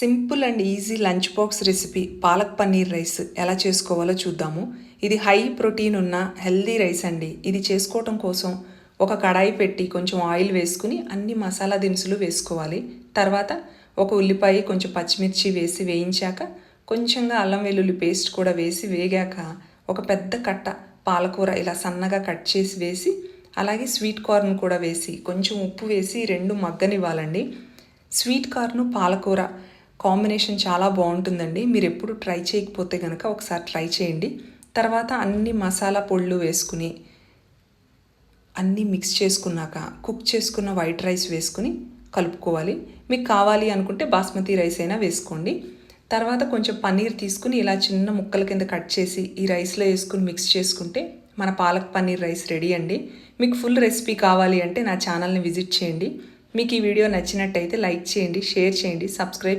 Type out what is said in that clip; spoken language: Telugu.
Simple and easy lunch box recipe palak paneer rice ఎలా చేసుకోవాలో చూద్దాము. ఇది హై ప్రోటీన్ ఉన్న హెల్దీ రైస్ అండి. ఇది చేసుకోవటం కోసం ఒక కడాయి పెట్టి కొంచెం ఆయిల్ వేసుకుని అన్ని మసాలా దినుసులు వేసుకోవాలి. తర్వాత ఒక ఉల్లిపాయ కొంచెం పచ్చిమిర్చి వేసి వేయించాక కొంచెంగా అల్లం వెల్లుల్లి పేస్ట్ కూడా వేసి వేగాక ఒక పెద్ద కట్ట పాలకూర ఇలా సన్నగా కట్ చేసి వేసి అలాగే స్వీట్ కార్న్ కూడా వేసి కొంచెం ఉప్పు వేసి రెండు మగ్గనివ్వాలండి. స్వీట్ కార్న్ పాలకూర కాంబినేషన్ చాలా బాగుంటుందండి. మీరు ఎప్పుడు ట్రై చేయకపోతే కనుక ఒకసారి ట్రై చేయండి. తర్వాత అన్ని మసాలా పొళ్ళు వేసుకుని అన్నీ మిక్స్ చేసుకున్నాక కుక్ చేసుకున్న వైట్ రైస్ వేసుకుని కలుపుకోవాలి. మీకు కావాలి అనుకుంటే బాస్మతి రైస్ అయినా వేసుకోండి. తర్వాత కొంచెం పన్నీర్ తీసుకుని ఇలా చిన్న ముక్కల కింద కట్ చేసి ఈ రైస్లో వేసుకుని మిక్స్ చేసుకుంటే మన పాలక్ పన్నీర్ రైస్ రెడీ అండి. మీకు ఫుల్ రెసిపీ కావాలి అంటే నా ఛానల్ని విజిట్ చేయండి. మీకు ఈ వీడియో నచ్చినట్టయితే లైక్ చేయండి, షేర్ చేయండి, సబ్స్క్రైబ్